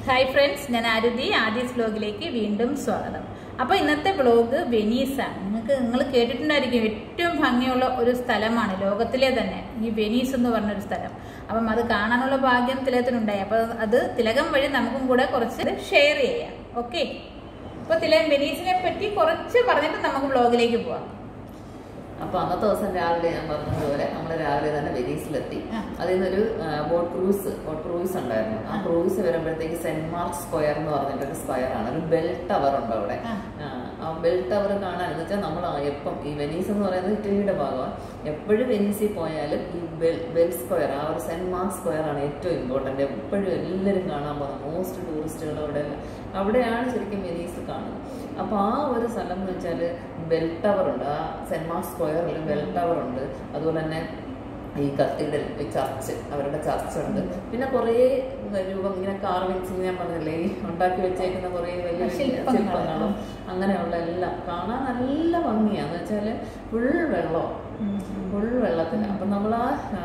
Hi friends, ഞാൻ ആദ്യസ് വ്ലോഗിലേക്ക് വീണ്ടും സ്വാഗതം. അപ്പോൾ ഇന്നത്തെ വ്ലോഗ് വെനീസാണ്. നിങ്ങൾ കേട്ടിട്ടുണ്ടായിരിക്കും, ഏറ്റവും ഭംഗിയുള്ള ഒരു സ്ഥലമാണ് ലോകത്തിലെ തന്നെ ഈ വെനീസ് എന്ന് പറഞ്ഞൊരു സ്ഥലം. അപ്പം അത് കാണാനുള്ള ഭാഗ്യം തിലകത്തിനുണ്ടായി. അപ്പോൾ അത് തിലകം വഴി നമുക്കും കൂടെ കുറച്ച് ഷെയർ ചെയ്യാം. ഓക്കെ, അപ്പോൾ വെനീസിനെ പറ്റി കുറച്ച് പറഞ്ഞിട്ട് നമുക്ക് വ്ലോഗിലേക്ക് പോവാം. അപ്പോൾ അന്നത്തെ ദിവസം രാവിലെ ഞാൻ പറഞ്ഞതുപോലെ നമ്മൾ രാവിലെ തന്നെ വെനീസിലെത്തി. അതിൽ നിന്നൊരു ബോട്ട് ക്രൂയിസ് ഉണ്ടായിരുന്നു. ആ ക്രൂയിസ് വരുമ്പോഴത്തേക്ക് സെന്റ് മാർക്ക് സ്ക്വയർ എന്ന് പറഞ്ഞിട്ടൊരു സ്ക്വയറാണ്. ഒരു ബെൽ ടവർ ഉണ്ട് അവിടെ. ആ ബെൽ ടവർ കാണാൻ എന്ന് വെച്ചാൽ നമ്മൾ എപ്പം ഈ വെനീസ് എന്ന് പറയുന്നത് ഇറ്റലിയുടെ ഭാഗമാണ്. എപ്പോഴും വെനീസിൽ പോയാലും ഈ ബെൽ സ്ക്വയർ, ആ ഒരു സെന്റ് മാർക്ക് സ്ക്വയർ ആണ് ഏറ്റവും ഇമ്പോർട്ടൻ്റ്. എപ്പോഴും എല്ലാവരും കാണാൻ പോകുന്നത്, മോസ്റ്റ് ടൂറിസ്റ്റുകൾ അവിടെയാണ് ശരിക്കും വെനീസ് കാണുന്നത്. അപ്പോൾ ആ ഒരു സ്ഥലം എന്ന് വെച്ചാൽ ബെൽ ടവർ ഉണ്ട്. ആ സെന്റ് മാർക്ക് സ്ക്വയറിൽ ബെൽ ടവർ ഉണ്ട്. അതുപോലെ തന്നെ ഈ കത്തീഡ്രൽ, ചർച്ച്, അവരുടെ ചർച്ച് ഉണ്ട്. പിന്നെ കുറേ രൂപം ഇങ്ങനെ കാർവിങ്സ്, ഞാൻ പറഞ്ഞില്ലേ, ഈ ഉണ്ടാക്കി വെച്ചേക്കുന്ന കുറേ വലിയ ശില്പങ്ങളും അങ്ങനെയുള്ള എല്ലാം കാണാൻ നല്ല ഭംഗിയാന്ന് വെച്ചാൽ ഫുൾ വെള്ളത്തിന്. അപ്പം നമ്മൾ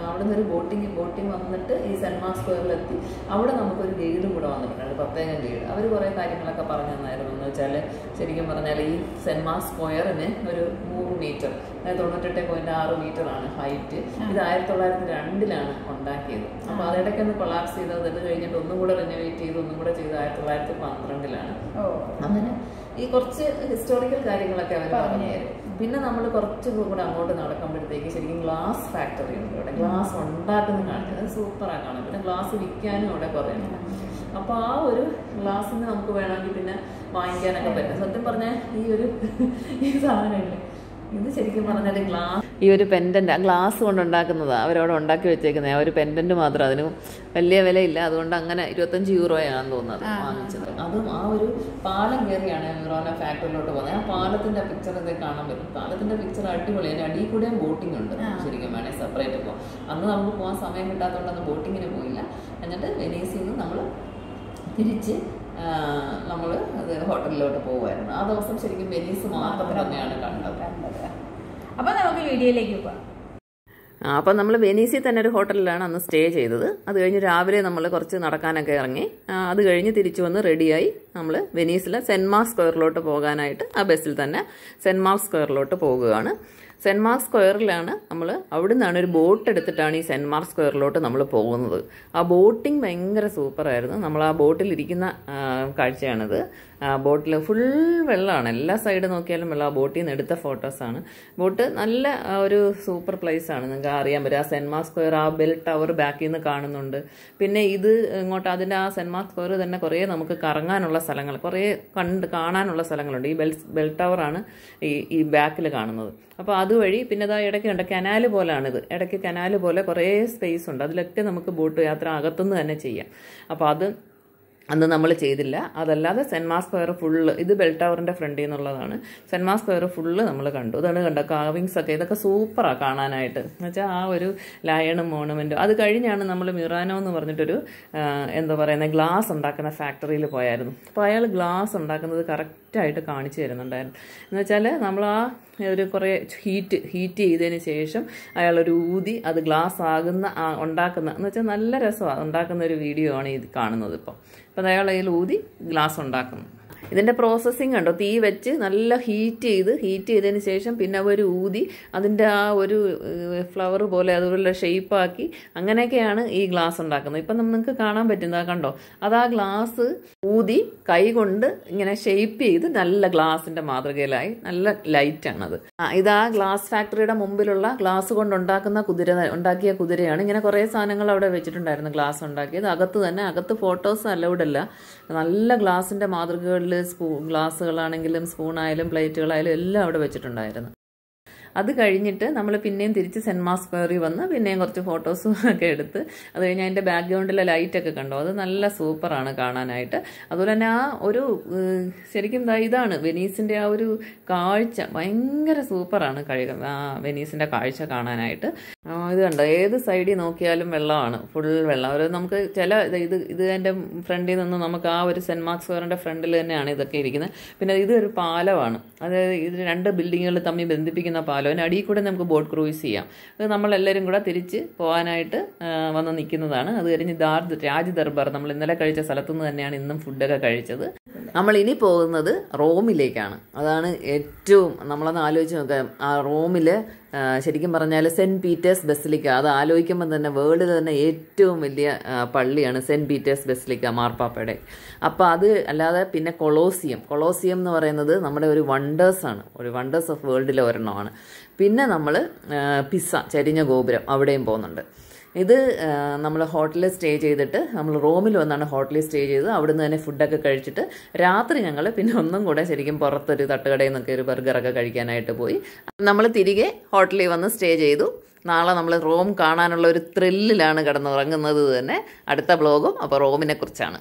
അവിടെ നിന്ന് ഒരു ബോട്ടിങ് വന്നിട്ട് ഈ സെന്റ് മാർക്ക് സ്ക്വയറിലെത്തി. അവിടെ നമുക്കൊരു ഗൈഡും കൂടെ വന്നിട്ടുണ്ട്, പ്രത്യേകം ഗൈഡ്. അവർ കുറേ കാര്യങ്ങളൊക്കെ പറഞ്ഞു തന്നായിരുന്നു. എന്ന് വെച്ചാൽ ശരിക്കും പറഞ്ഞാൽ ഈ സെന്റ് മാർക്ക് സ്ക്വയറിന് ഒരു 100 മീറ്റർ, 98.6 മീറ്ററാണ് ഹൈറ്റ്. ഇത് 1902 ഉണ്ടാക്കിയത്. അപ്പോൾ അതിടയ്ക്കൊന്ന് കൊളാപ്സ് ചെയ്തത്. ഇത് കഴിഞ്ഞിട്ട് ഒന്നും കൂടെ റിനോവേറ്റ് ചെയ്ത് ഒന്നും കൂടെ ചെയ്ത് 1912 അങ്ങനെ ഈ കുറച്ച് ഹിസ്റ്റോറിക്കൽ കാര്യങ്ങളൊക്കെ അവർ പറഞ്ഞായിരുന്നു. പിന്നെ നമ്മൾ കുറച്ചും കൂടെ അങ്ങോട്ട് നടക്കുമ്പോഴത്തേക്ക് ശരിക്കും ഗ്ലാസ് ഫാക്ടറി ഉണ്ട് ഇവിടെ. ഗ്ലാസ് ഉണ്ടാക്കുന്ന കാണിച്ചത് സൂപ്പറാണ് കാണാൻ. പിന്നെ ഗ്ലാസ് വിൽക്കാനും അവിടെ കുറേ ഉണ്ട്. അപ്പോൾ ആ ഒരു ഗ്ലാസ്സിന് നമുക്ക് വേണമെങ്കിൽ പിന്നെ വാങ്ങിക്കാനൊക്കെ പറ്റും. സത്യം പറഞ്ഞാൽ ഈ സാധനമില്ലേ, ഇത് ശരിക്കും പറഞ്ഞാൽ ഈ ഒരു പെൻഡന്റ് ഗ്ലാസ് കൊണ്ട് ഉണ്ടാക്കുന്നതാണ് അവരവിടെ ഉണ്ടാക്കി വെച്ചേക്കുന്നത്. ആ ഒരു പെൻഡന്റ് മാത്രം, അതിന് വലിയ വിലയില്ല. അതുകൊണ്ട് അങ്ങനെ 25 യൂറോയാണെന്ന് തോന്നുന്നത് വാങ്ങിച്ചത്. അതും ആ ഒരു പാലം കയറിയാണ് യൂറോനെ ഫാക്ടറിയിലോട്ട് പോകുന്നത്. ആ പാലത്തിന്റെ പിക്ചർ ഇത് കാണാൻ പറ്റും. പാലത്തിന്റെ പിക്ചർ അടിപൊളി. അതിന് അടിയിൽ കൂടെയും ബോട്ടിംഗ് ഉണ്ട്. ശരിക്കും വേണേൽ സെപ്പറേറ്റ് പോകും. അന്ന് നമുക്ക് പോകാൻ സമയം കിട്ടാത്തതുകൊണ്ടൊന്നും ബോട്ടിങ്ങിന് പോയില്ല. എന്നിട്ട് വെനീസിൽ നിന്ന് നമ്മൾ തിരിച്ച് നമ്മൾ അത് ഹോട്ടലിലോട്ട് പോകുമായിരുന്നു. ആ ദിവസം ശരിക്കും വെനീസ് മാത്രം തന്നെയാണ് കണ്ടത്. അപ്പോൾ നമുക്ക് വീഡിയോയിലേക്ക് പോകാം. അപ്പം നമ്മൾ വെനീസിൽ തന്നെ ഒരു ഹോട്ടലിലാണ് അന്ന് സ്റ്റേ ചെയ്തത്. അത് കഴിഞ്ഞ് രാവിലെ നമ്മൾ കുറച്ച് നടക്കാനൊക്കെ ഇറങ്ങി. അത് കഴിഞ്ഞ് തിരിച്ചു വന്ന് റെഡിയായി നമ്മൾ വെനീസിലെ സെന്റ് മാർക്ക് സ്ക്വയറിലോട്ട് പോകാനായിട്ട് ആ ബസ്സിൽ തന്നെ സെന്റ് മാർക്ക് സ്ക്വയറിലോട്ട് പോകുകയാണ്. സെന്റ് മാർക്ക് സ്ക്വയറിലാണ് നമ്മൾ അവിടെ നിന്നാണ് ഒരു ബോട്ട് എടുത്തിട്ടാണ് ഈ സെന്റ് മാർക്ക് സ്ക്വയറിലോട്ട് നമ്മൾ പോകുന്നത്. ആ ബോട്ടിങ് ഭയങ്കര സൂപ്പറായിരുന്നു. നമ്മൾ ആ ബോട്ടിലിരിക്കുന്ന കാഴ്ചയാണിത്. ബോട്ടിൽ ഫുൾ വെള്ളമാണ്, എല്ലാ സൈഡ് നോക്കിയാലും വെള്ളം. ആ ബോട്ടിൽ നിന്ന് എടുത്ത ഫോട്ടോസാണ്. ബോട്ട് നല്ല ഒരു സൂപ്പർ പ്ലേസ് ആണ്. നിങ്ങൾക്ക് അറിയാൻ പറ്റും. ആ സെന്റ് മാർക്ക് സ്ക്വയർ, ആ ബെൽ ടവർ ബാക്കിൽ നിന്ന് കാണുന്നുണ്ട്. പിന്നെ ഇത് ഇങ്ങോട്ട് അതിൻ്റെ ആ സെന്റ് മാർക്ക് സ്ക്വയർ തന്നെ കുറേ നമുക്ക് കറങ്ങാനുള്ള സ്ഥലങ്ങൾ, കുറേ കാണാനുള്ള സ്ഥലങ്ങളുണ്ട്. ഈ ബെൽ ടവറാണ് ഈ ബാക്കിൽ കാണുന്നത്. അപ്പോൾ അതുവഴി പിന്നെ ഇതാ ഇടയ്ക്കുണ്ട് കനാല് പോലാണിത്. ഇടയ്ക്ക് കനാല് പോലെ കുറേ സ്പേസ് ഉണ്ട്. അതിലൊക്കെ നമുക്ക് ബോട്ട് യാത്ര അകത്തുനിന്ന് തന്നെ ചെയ്യാം. അപ്പോൾ അത് അന്ന് നമ്മൾ ചെയ്തില്ല. അതല്ലാതെ സെന്റ് മാർക്ക് സ്ക്വയർ ഫുള്ള്, ഇത് ബെൽ ടവറിൻ്റെ ഫ്രണ്ടിൽ നിന്നുള്ളതാണ്. സെന്റ് മാർക്ക് സ്ക്വയർ ഫുള്ള് നമ്മൾ കണ്ടു. ഇതാണ് കണ്ടോ കാവിങ്സ് ഒക്കെ, ഇതൊക്കെ സൂപ്പറാണ് കാണാനായിട്ട്. എന്ന് വെച്ചാൽ ആ ഒരു ലയണും മോണമെൻറ്റും. അത് കഴിഞ്ഞാണ് നമ്മൾ മിറാനോ എന്ന് പറഞ്ഞിട്ടൊരു എന്താ പറയുന്നത് ഗ്ലാസ് ഉണ്ടാക്കുന്ന ഫാക്ടറിയിൽ പോയായിരുന്നു. അപ്പോൾ അയാൾ ഗ്ലാസ് ഉണ്ടാക്കുന്നത് കറക്റ്റായിട്ട് കാണിച്ചു തരുന്നുണ്ടായിരുന്നു. എന്ന് വെച്ചാൽ നമ്മൾ ആ ഒരു കുറേ ഹീറ്റ് ചെയ്തതിന് ശേഷം അയാളൊരു ഊതി അത് ഗ്ലാസ് ആകുന്ന ഉണ്ടാക്കുന്ന, എന്ന് വെച്ചാൽ നല്ല രസമാണ് ഉണ്ടാക്കുന്ന ഒരു വീഡിയോ ആണ് ഇത് കാണുന്നത്. അപ്പം അയാൾ അതിൽ ഊതി ഗ്ലാസ് ഉണ്ടാക്കുന്നു. ഇതിൻ്റെ പ്രോസസ്സിങ് ഉണ്ടോ, തീ വെച്ച് നല്ല ഹീറ്റ് ചെയ്തതിന് ശേഷം പിന്നെ അവർ ഊതി അതിൻ്റെ ആ ഒരു ഫ്ലവർ പോലെ അതുപോലെ ഷേപ്പാക്കി അങ്ങനെയൊക്കെയാണ് ഈ ഗ്ലാസ് ഉണ്ടാക്കുന്നത്. ഇപ്പം നിങ്ങൾക്ക് കാണാൻ പറ്റുന്നത് കണ്ടോ, അത് ആ ഗ്ലാസ് ഊതി കൈ കൊണ്ട് ഇങ്ങനെ ഷേപ്പ് ചെയ്ത് നല്ല ഗ്ലാസിൻ്റെ മാതൃകയിലായി. നല്ല ലൈറ്റാണത്. ഇത് ആ ഗ്ലാസ് ഫാക്ടറിയുടെ മുമ്പിലുള്ള ഗ്ലാസ് കൊണ്ട് ഉണ്ടാക്കിയ കുതിരയാണ്. ഇങ്ങനെ കുറേ സാധനങ്ങൾ അവിടെ വെച്ചിട്ടുണ്ടായിരുന്നു ഗ്ലാസ് ഉണ്ടാക്കിയത്. അകത്ത് ഫോട്ടോസ് അലൗഡ് അല്ല. നല്ല ഗ്ലാസിൻ്റെ മാതൃകകളിൽ ഗ്ലാസ്സുകളാണെങ്കിലും സ്പൂണായാലും പ്ലേറ്റുകളായാലും എല്ലാം അവിടെ വെച്ചിട്ടുണ്ടായിരുന്നു. അത് കഴിഞ്ഞിട്ട് നമ്മൾ പിന്നെയും തിരിച്ച് സെന്റ് മാർക്ക് സ്ക്വയറിൽ വന്ന് പിന്നെയും കുറച്ച് ഫോട്ടോസും ഒക്കെ എടുത്ത് അത് കഴിഞ്ഞ് അതിൻ്റെ ബാക്ക്ഗ്രൗണ്ടിലെ ലൈറ്റൊക്കെ കണ്ടോ, അത് നല്ല സൂപ്പറാണ് കാണാനായിട്ട്. അതുപോലെ തന്നെ ആ ഒരു ശരിക്കും ഇതാണ് വെനീസിൻ്റെ ആ ഒരു കാഴ്ച ഭയങ്കര സൂപ്പറാണ്. വെനീസിൻ്റെ കാഴ്ച കാണാനായിട്ട്. ഇത് കണ്ടോ, ഏത് സൈഡിൽ നോക്കിയാലും വെള്ളമാണ്, ഫുൾ വെള്ളം. ഒരു നമുക്ക് ഇത് എൻ്റെ ഫ്രണ്ടിൽ നിന്ന് നമുക്ക് ആ ഒരു സെന്റ് മാർക്ക് സ്ക്വയറിൻ്റെ ഫ്രണ്ടിൽ തന്നെയാണ് ഇതൊക്കെ ഇരിക്കുന്നത്. പിന്നെ ഇതൊരു പാലമാണ്, അതായത് ഇത് 2 ബിൽഡിങ്ങുകൾ തമ്മിൽ ബന്ധിപ്പിക്കുന്ന പാലം. പാലം അടിയിൽ കൂടെ നമുക്ക് ബോട്ട് ക്രൂയിസ് ചെയ്യാം. അത് നമ്മളെല്ലാവരും കൂടെ തിരിച്ച് പോകാനായിട്ട് വന്ന് നിൽക്കുന്നതാണ്. അത് കഴിഞ്ഞ് രാജ് ദർബാർ നമ്മൾ ഇന്നലെ കഴിച്ച സ്ഥലത്തുനിന്ന് തന്നെയാണ് ഇന്നും ഫുഡൊക്കെ കഴിച്ചത്. നമ്മൾ ഇനി പോകുന്നത് റോമിലേക്കാണ്. അതാണ് ഏറ്റവും നമ്മളൊന്ന് ആലോചിച്ച് നോക്കാം. ആ റോമിൽ ശരിക്കും പറഞ്ഞാൽ സെൻറ്റ് പീറ്റേഴ്സ് ബസിലിക്ക, അത് ആലോചിക്കുമ്പോൾ തന്നെ വേൾഡിൽ തന്നെ ഏറ്റവും വലിയ പള്ളിയാണ് സെൻറ്റ് പീറ്റേഴ്സ് ബസിലിക്ക മാർപ്പാപ്പയുടെ. അപ്പോൾ അത് അല്ലാതെ പിന്നെ കൊളോസിയം എന്ന് പറയുന്നത് നമ്മുടെ ഒരു വണ്ടേഴ്സാണ്, ഒരു വണ്ടേഴ്സ് ഓഫ് വേൾഡിലെ ഒരെണ്ണമാണ്. പിന്നെ നമ്മൾ പിസ ചരിഞ്ഞ ഗോപുരം അവിടെയും പോകുന്നുണ്ട്. ഇത് നമ്മൾ ഹോട്ടലിൽ സ്റ്റേ ചെയ്തിട്ട് നമ്മൾ റോമിൽ വന്നാണ് ഹോട്ടലിൽ സ്റ്റേ ചെയ്തത്. അവിടുന്ന് തന്നെ ഫുഡൊക്കെ കഴിച്ചിട്ട് രാത്രി ഞങ്ങൾ പിന്നെ ഒന്നും കൂടെ ശരിക്കും പുറത്തൊരു തട്ടുകടയിൽ നിന്നൊക്കെ ഒരു ബർഗറൊക്കെ കഴിക്കാനായിട്ട് പോയി. നമ്മൾ തിരികെ ഹോട്ടലിൽ വന്ന് സ്റ്റേ ചെയ്തു. നാളെ നമ്മൾ റോം കാണാനുള്ള ഒരു ത്രില്ലിലാണ് കിടന്നുറങ്ങുന്നത് തന്നെ. അടുത്ത ബ്ലോഗും അപ്പോൾ റോമിനെ കുറിച്ചാണ്.